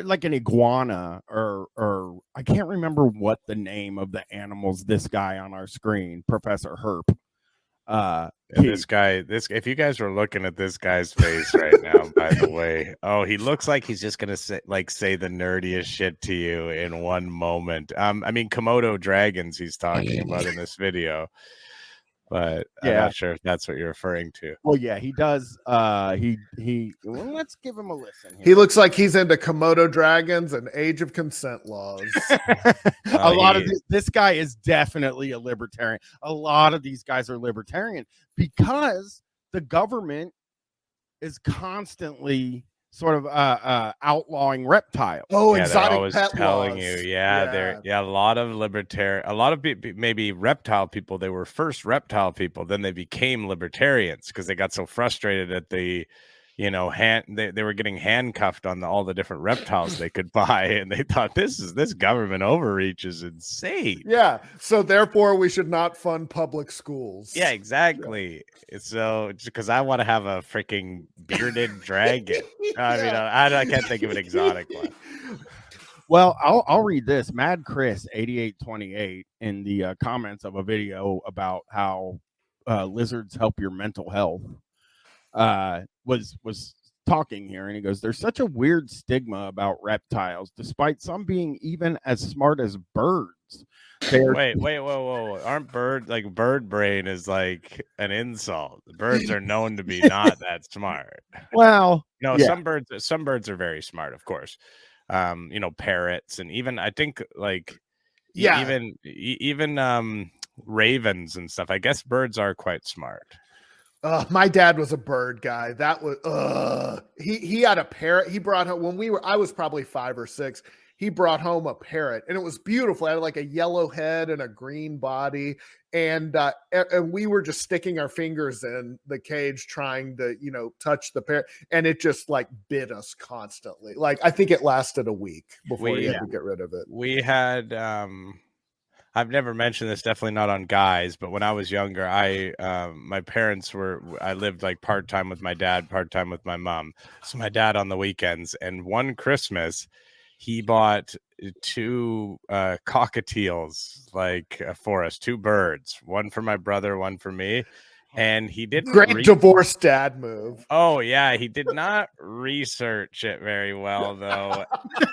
like an iguana or I can't remember what the name of the animals this guy on our screen, Professor Herp. This guy, if you guys were looking at this guy's face right now, by the way, he looks like he's just gonna say the nerdiest shit to you in one moment. I mean, Komodo dragons he's talking about in this video, but I'm not sure if that's what you're referring to. Well, yeah, he does. Well, let's give him a listen here. He looks like he's into Komodo dragons and age of consent laws. This guy is definitely a libertarian. A lot of these guys are libertarian because the government is constantly sort of outlawing reptiles. Oh, yeah, exotic they're always pet telling laws. you, a lot of libertarian, a lot of maybe reptile people. They were first reptile people, then they became libertarians because they got so frustrated at the, they were getting handcuffed on all the different reptiles they could buy, and they thought this government overreach is insane. Yeah, so therefore we should not fund public schools. Yeah, exactly. So because I want to have a freaking bearded dragon. I mean, I can't think of an exotic one. Well, I'll read this. Mad Chris 8828 in the comments of a video about how lizards help your mental health. Was talking here, and he goes, there's such a weird stigma about reptiles, despite some being even as smart as birds. Wait, whoa. Aren't bird brain is like an insult. Birds are known to be not that smart. Well, no, yeah. Some birds are very smart, of course. Parrots, and even I think even ravens and stuff. I guess birds are quite smart. My dad was a bird guy. That was he had a parrot. He brought home I was probably 5 or 6. He brought home a parrot, and it was beautiful. It had like a yellow head and a green body, and we were just sticking our fingers in the cage trying to touch the parrot, and it just like bit us constantly. Like I think it lasted a week before we had to get rid of it. We had I've never mentioned this, definitely not on guys, but when I was younger, my parents I lived like part-time with my dad, part-time with my mom. So my dad on the weekends, and one Christmas he bought 2 cockatiels for us, 2 birds, one for my brother, one for me. And he didn't great divorce dad move. Oh yeah, he did not research it very well though.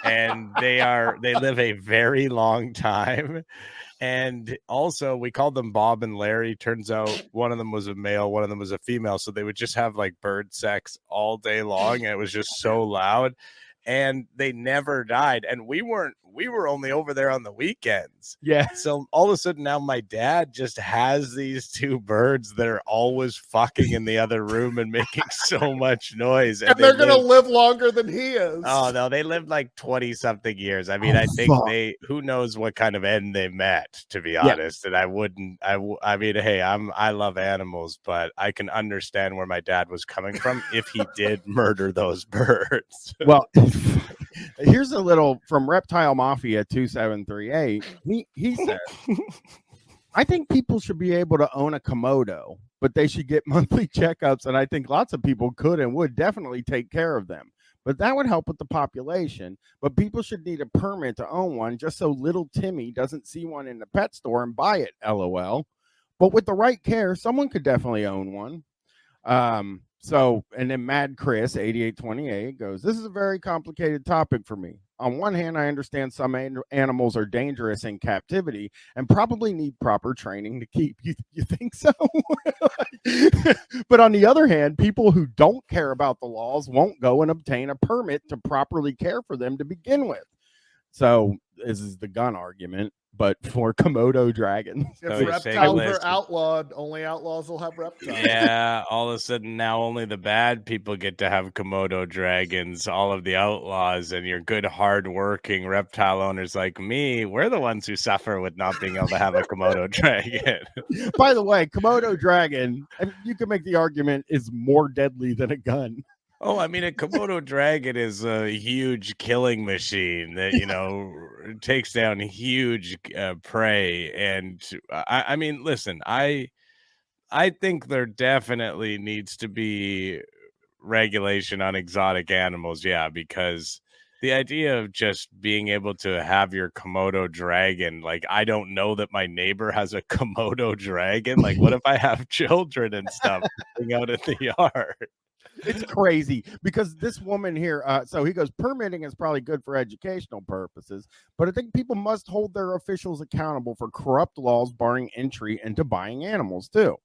And they live a very long time. And also we called them Bob and Larry. Turns out one of them was a male, one of them was a female. So they would just have like bird sex all day long. And it was just so loud. And they never died. And we were only over there on the weekends. Yeah. So all of a sudden now my dad just has these 2 birds that are always fucking in the other room and making so much noise. And they're going to live longer than he is. Oh, no, they lived like 20 something years. I mean, I think who knows what kind of end they met, to be honest. And I mean, hey, I love animals, but I can understand where my dad was coming from if he did murder those birds. Well, here's a little from Reptile Mafia 2738. He said, I think people should be able to own a Komodo, but they should get monthly checkups. And I think lots of people could and would definitely take care of them. But that would help with the population. But people should need a permit to own one just so little Timmy doesn't see one in the pet store and buy it, LOL. But with the right care, someone could definitely own one. So, and then Mad Chris 8828 goes, this is a very complicated topic for me. On one hand, I understand some animals are dangerous in captivity and probably need proper training to keep. You think so? But on the other hand, people who don't care about the laws won't go and obtain a permit to properly care for them to begin with. So this is the gun argument, but for Komodo dragons. If reptiles are outlawed, only outlaws will have reptiles. Yeah, all of a sudden now only the bad people get to have Komodo dragons, all of the outlaws, and your good, hard-working reptile owners like me, we're the ones who suffer with not being able to have a Komodo dragon. By the way, Komodo dragon, you can make the argument, is more deadly than a gun. Oh, I mean, a Komodo dragon is a huge killing machine that, takes down huge prey. And I mean, listen, I think there definitely needs to be regulation on exotic animals. Yeah, because The idea of just being able to have your Komodo dragon, like, I don't know that my neighbor has a Komodo dragon. Like, what if I have children and stuff out in the yard? It's crazy because this woman here, so he goes, permitting is probably good for educational purposes, but I think people must hold their officials accountable for corrupt laws barring entry into buying animals too.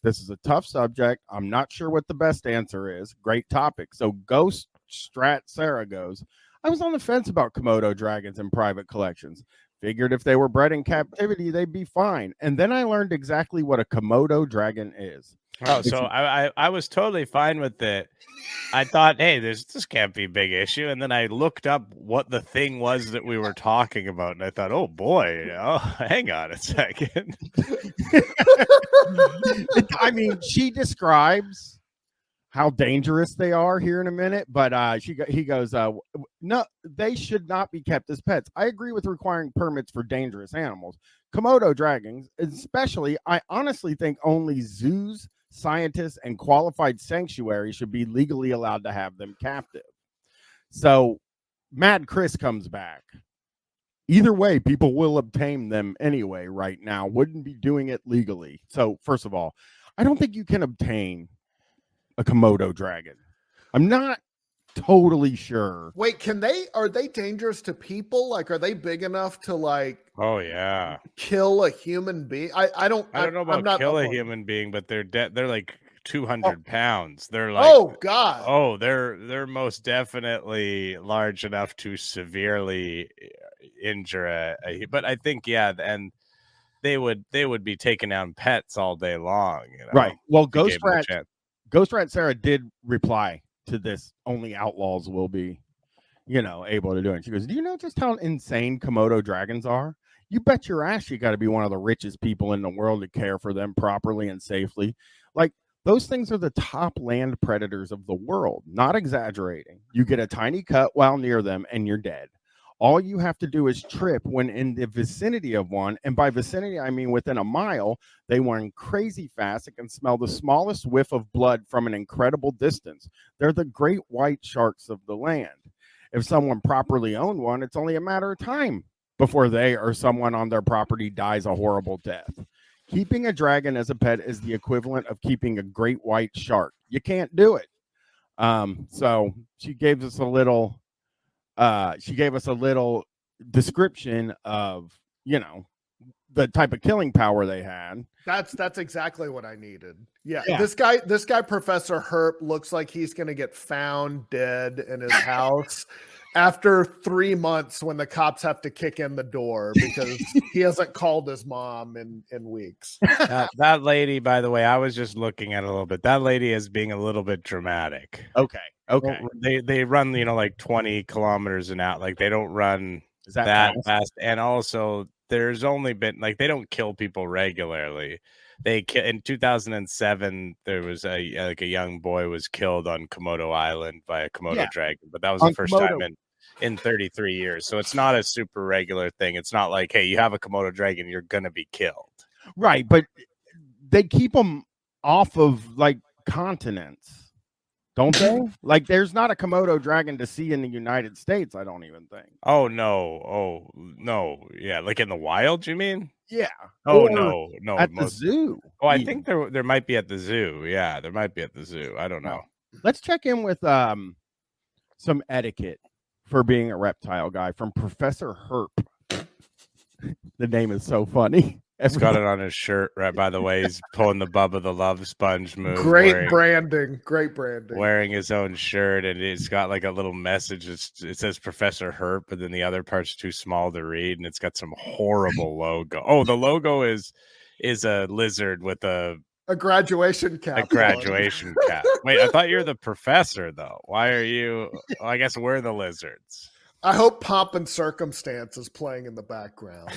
This is a tough subject. I'm not sure what the best answer is. Great topic. So Ghost Strat Sarah goes, I was on the fence about Komodo dragons in private collections. Figured if they were bred in captivity, they'd be fine. And then I learned exactly what a Komodo dragon is. Oh, so I was totally fine with it. I thought, hey, this can't be a big issue. And then I looked up what the thing was that we were talking about. And I thought, oh boy, hang on a second. I mean, she describes how dangerous they are here in a minute, but he goes, no, they should not be kept as pets. I agree with requiring permits for dangerous animals. Komodo dragons, especially, I honestly think only zoos, scientists, and qualified sanctuaries should be legally allowed to have them captive. So Mad Chris comes back. Either way, people will obtain them anyway right now. Wouldn't be doing it legally. So first of all, I don't think you can obtain a Komodo dragon. I'm not totally sure. Wait, are they dangerous to people? Like, are they big enough to like Oh yeah, kill a human being? I don't know about kill a human being, but they're they're like 200 pounds. They're like, oh god, oh, they're most definitely large enough to severely injure but I think, yeah, and they would be taking down pets all day long, you know? Right. Well, Ghost Rat Sarah did reply to this. Only outlaws will be, able to do it. She goes, do you know just how insane Komodo dragons are? You bet your ass you got to be one of the richest people in the world to care for them properly and safely. Like, those things are the top land predators of the world. Not exaggerating. You get a tiny cut while near them and you're dead. All you have to do is trip when in the vicinity of one. And by vicinity, I mean within a mile. They run crazy fast. It can smell the smallest whiff of blood from an incredible distance. They're the great white sharks of the land. If someone properly owned one, it's only a matter of time before they or someone on their property dies a horrible death. Keeping a dragon as a pet is the equivalent of keeping a great white shark. You can't do it. So she gave us a little description of, the type of killing power they had. That's exactly what I needed. Yeah. This guy, Professor Herp, looks like he's going to get found dead in his house after 3 months when the cops have to kick in the door because he hasn't called his mom in weeks. That lady, by the way, I was just looking at it a little bit. That lady is being a little bit dramatic. Okay. They run, like 20 kilometers an hour. Like, they don't run that fast. And also, there's only been, like, they don't kill people regularly. In 2007, there was a young boy was killed on Komodo Island by a Komodo dragon, but that was the first time in 33 years. So it's not a super regular thing. It's not like, hey, you have a Komodo dragon, you're gonna be killed. Right, but they keep them off of like continents. Don't they? Like, there's not a Komodo dragon to see in the United States, I don't even think. Oh, no. Yeah, like in the wild, you mean? Yeah. Oh, no. At the zoo. Oh, I think there might be at the zoo. Yeah, there might be at the zoo. I don't know. Let's check in with some etiquette for being a reptile guy from Professor Herp. The name is so funny. He's got it on his shirt, right? By the way, he's pulling the Bubba the Love Sponge move. Great branding. Wearing his own shirt, and it's got like a little message. It says Professor Herp, but then the other part's too small to read, and it's got some horrible logo. Oh, the logo is a lizard with a graduation cap. A graduation cap. Wait, I thought you're the professor, though. Why are you? Well, I guess we're the lizards. I hope Pomp and Circumstance is playing in the background.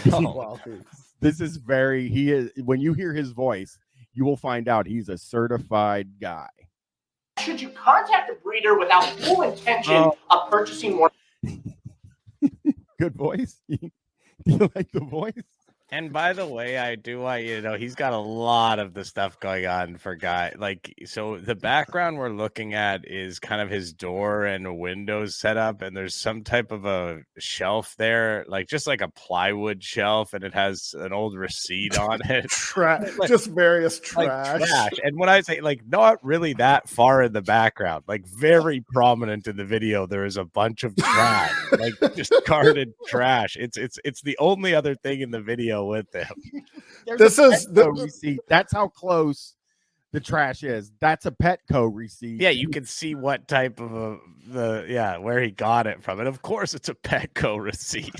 This is he is, when you hear his voice, you will find out he's a certified guy. Should you contact a breeder without full intention of purchasing more? Good voice. Do you like the voice? And by the way, I do want you to know he's got a lot of the stuff going on for Guy. Like, so the background we're looking at is kind of his door and windows set up, and there's some type of a shelf there, like just like a plywood shelf, and it has an old receipt on it. Like, just various trash. And when I say like not really that far in the background, like very prominent in the video, there is a bunch of trash, like discarded trash. It's the only other thing in the video with them. This is the receipt. That's how close the trash is. That's a Petco receipt. Yeah, you can see what type of where he got it from. And of course it's a Petco receipt.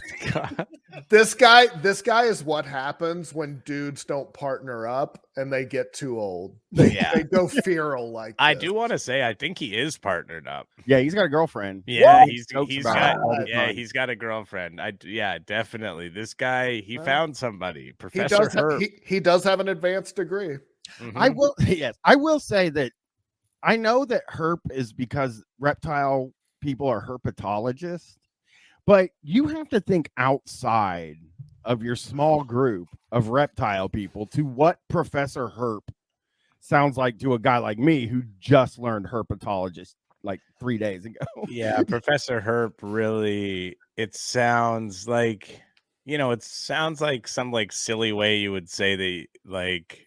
This guy is what happens when dudes don't partner up and they get too old. They go feral like this. I do want to say I think he is partnered up. Yeah, he's got a girlfriend. Yeah, he's got a girlfriend. Definitely. This guy, he found somebody. Professor Herp. He does have an advanced degree. Mm-hmm. I will say that I know that herp is because reptile people are herpetologists, but you have to think outside of your small group of reptile people to what Professor Herp sounds like to a guy like me who just learned herpetologist like 3 days ago. Yeah, Professor Herp really, it sounds like, it sounds like some like silly way you would say the like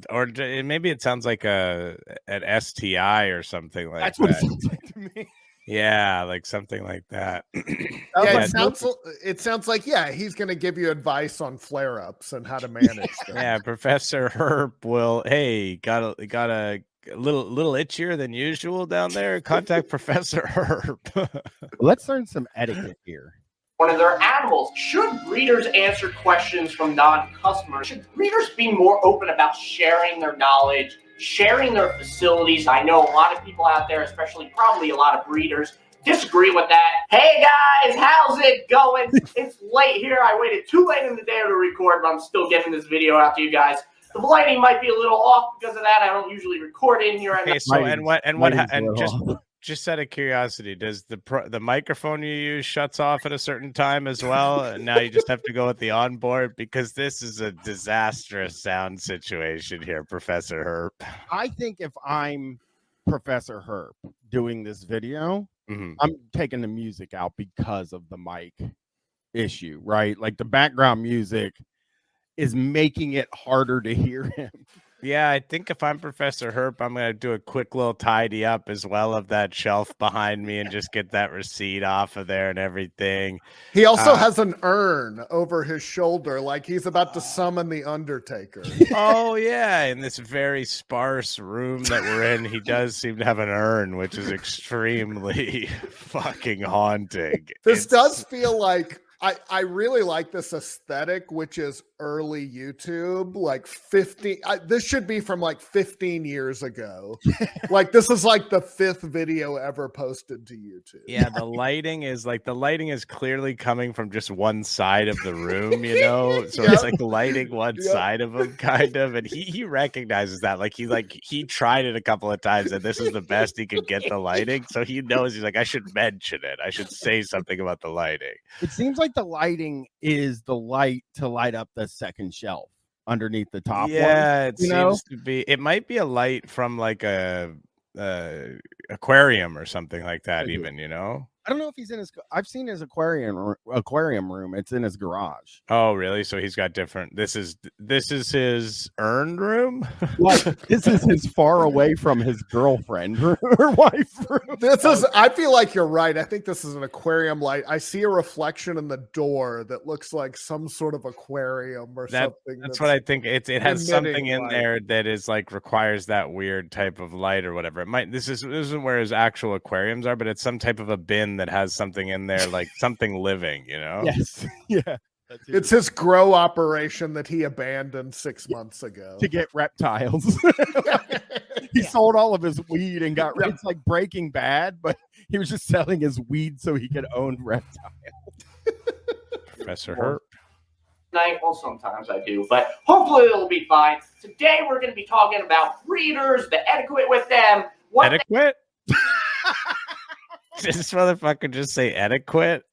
or maybe it sounds like an STI or something like That's that. What it sounds like to me. Yeah, like something like that. It sounds like he's going to give you advice on flare-ups and how to manage them. Yeah, Professor Herp will. Hey, got a little itchier than usual down there. Contact Professor Herp. Let's learn some etiquette here. One of their animals. Should breeders answer questions from non-customers? Should breeders be more open about sharing their knowledge, sharing their facilities? I know a lot of people out there, especially probably a lot of breeders, disagree with that. Hey guys, how's it going? It's late here. I waited too late in the day to record, but I'm still getting this video out to you guys. The lighting might be a little off because of that. I don't usually record in here. Okay, so just out of curiosity, does the microphone you use shuts off at a certain time as well? And now you just have to go with the onboard, because this is a disastrous sound situation here, Professor Herp. I think if I'm Professor Herp doing this video, I'm taking the music out because of the mic issue, right? Like the background music is making it harder to hear him. Yeah, I think if I'm Professor Herp, I'm going to do a quick little tidy up as well of that shelf behind me and just get that receipt off of there and everything. He also has an urn over his shoulder, like he's about to summon the Undertaker. Oh, yeah. In this very sparse room that we're in, he does seem to have an urn, which is extremely fucking haunting. This does feel like I really like this aesthetic, which is early YouTube, like 50. This should be from like 15 years ago. Like this is like the 5th video ever posted to YouTube. Yeah, the lighting is clearly coming from just one side of the room, so it's like lighting one side of him kind of, and he recognizes that. Like he tried it a couple of times, and this is the best he could get the lighting, so he knows. He's like, I should mention it, I should say something about the lighting. It seems like the lighting is the light to light up the second shelf underneath the top one. It seems to be. It might be a light from like a aquarium or something like that. Even I don't know if he's in his. I've seen his aquarium room. It's in his garage. Oh, really? So he's got different. This is his urn room. Like this is his far away from his girlfriend or wife room. I feel like you're right. I think this is an aquarium light. I see a reflection in the door that looks like some sort of aquarium or something. That's what I think. It has something in there that is like requires that weird type of light or whatever. It might. This isn't where his actual aquariums are, but it's some type of a bin that has something in there, like something living, Yes. Yeah. It's his grow operation that he abandoned 6 months ago to get reptiles. He sold all of his weed and got rid. It's like Breaking Bad, but he was just selling his weed so he could own reptiles. Professor Herp. Well, sometimes I do, but hopefully it'll be fine. Today we're going to be talking about breeders, the etiquette with them. Etiquette? Did this motherfucker just say etiquette?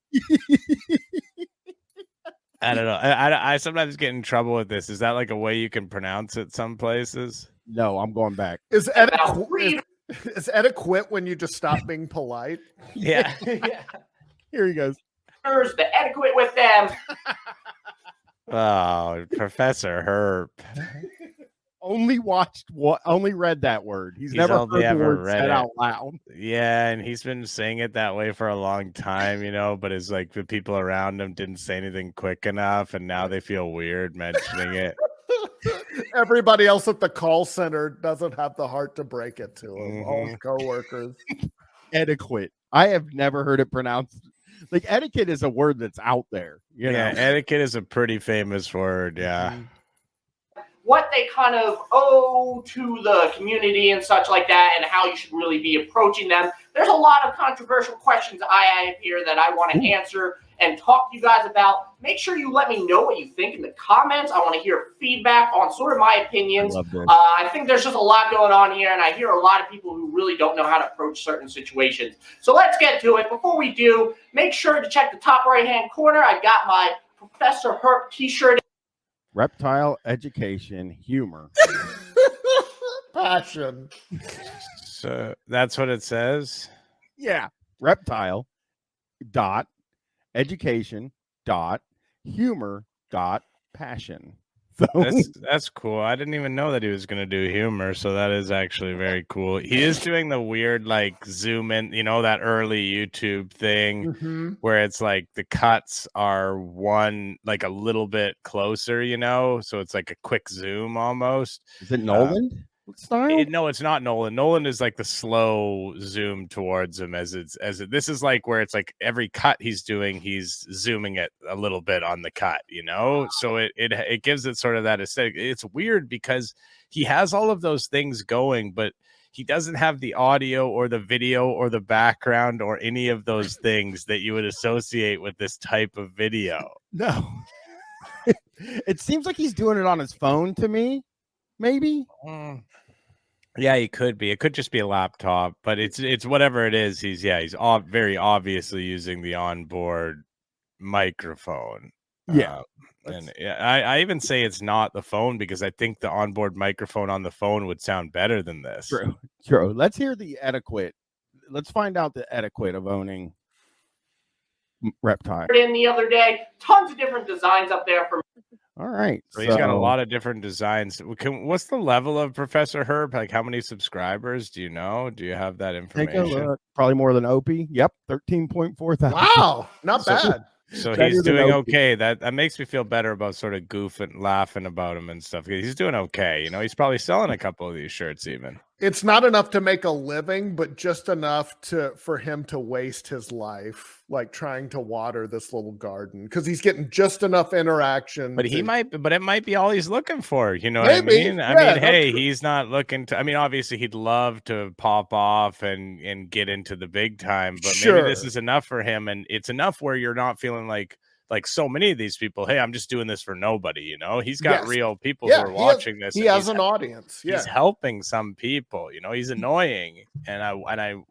I don't know. I sometimes get in trouble with this. Is that like a way you can pronounce it some places? No, I'm going back. Is About breeders. etiquette when you just stop being polite? Yeah. Here he goes. The etiquette with them. Oh, Professor Herp. Only read that word. He's He's never only heard the ever word read said it. out loud. Yeah, and he's been saying it that way for a long time, but it's like the people around him didn't say anything quick enough, and now they feel weird mentioning it. Everybody else at the call center doesn't have the heart to break it to him. All his Mhm. coworkers. Etiquette. I have never heard it pronounced. Like etiquette is a word that's out there. You know? Etiquette is a pretty famous word. Yeah. What they kind of owe to the community and such like that, and how you should really be approaching them. There's a lot of controversial questions I have here that I want to answer and talk to you guys about. Make sure you let me know what you think in the comments. I want to hear feedback on sort of my opinions. I think there's just a lot going on here, and I hear a lot of people who really don't know how to approach certain situations. So let's get to it. Before we do, make sure to check the top right-hand corner. I got my Professor Herp t-shirt. Reptile education humor. Passion. So that's what it says. Yeah. Reptile dot education dot humor dot passion. So That's cool. I didn't even know that he was going to do humor, so that is actually very cool. He is doing the weird like zoom in, that early YouTube thing where it's like the cuts are one like a little bit closer, so it's like a quick zoom almost. is it Nolan style? No, it's not Nolan. Nolan is like the slow zoom towards him this is like where it's like every cut he's doing, he's zooming it a little bit on the cut, so it gives it sort of that aesthetic. It's weird because he has all of those things going, but he doesn't have the audio or the video or the background or any of those things that you would associate with this type of video. No. It seems like he's doing it on his phone to me. Maybe. Yeah, he could be. It could just be a laptop, but it's whatever it is. He's very obviously using the onboard microphone. Yeah. And I even say it's not the phone because I think the onboard microphone on the phone would sound better than this. True. Let's hear the etiquette. Let's find out the etiquette of owning reptile. In the other day, tons of different designs up there for. All right. So he's got a lot of different designs. What's the level of Professor Herp? Like how many subscribers do you know? Do you have that information? Probably more than Opie. Yep. 13.4 thousand. Wow. Not bad. So he's doing okay. That makes me feel better about sort of goofing, laughing about him and stuff. He's doing okay. He's probably selling a couple of these shirts even. It's not enough to make a living, but just enough for him to waste his life, like trying to water this little garden because he's getting just enough interaction. But it might be all he's looking for. You know Maybe. what I mean? Yeah, I mean, hey, he's not looking to. I mean, obviously, he'd love to pop off and get into the big time, but maybe this is enough for him, and it's enough where you're not feeling like so many of these people. Hey, I'm just doing this for nobody. He's got real people who are watching this. He has an audience. Yeah, he's helping some people. He's annoying, and I'm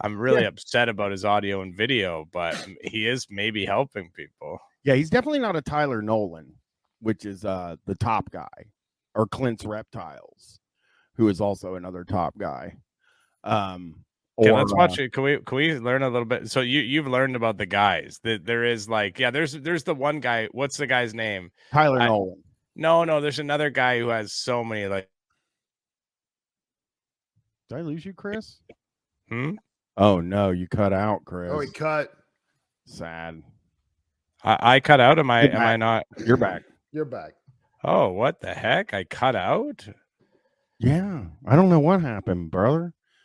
really upset about his audio and video, but he is maybe helping people. Yeah, he's definitely not a Tyler Nolan, which is the top guy, or Clint's Reptiles, who is also another top guy. Okay, let's watch it. Can we learn a little bit? So you've learned about the guys that there is there's the one guy. What's the guy's name? Tyler Nolan. No, there's another guy who has so many like. Did I lose you, Chris? Oh no, you cut out, Chris. Oh, he cut. Sad. I cut out. Am I not? You're back. You're back. Oh, what the heck? I cut out? Yeah. I don't know what happened, brother.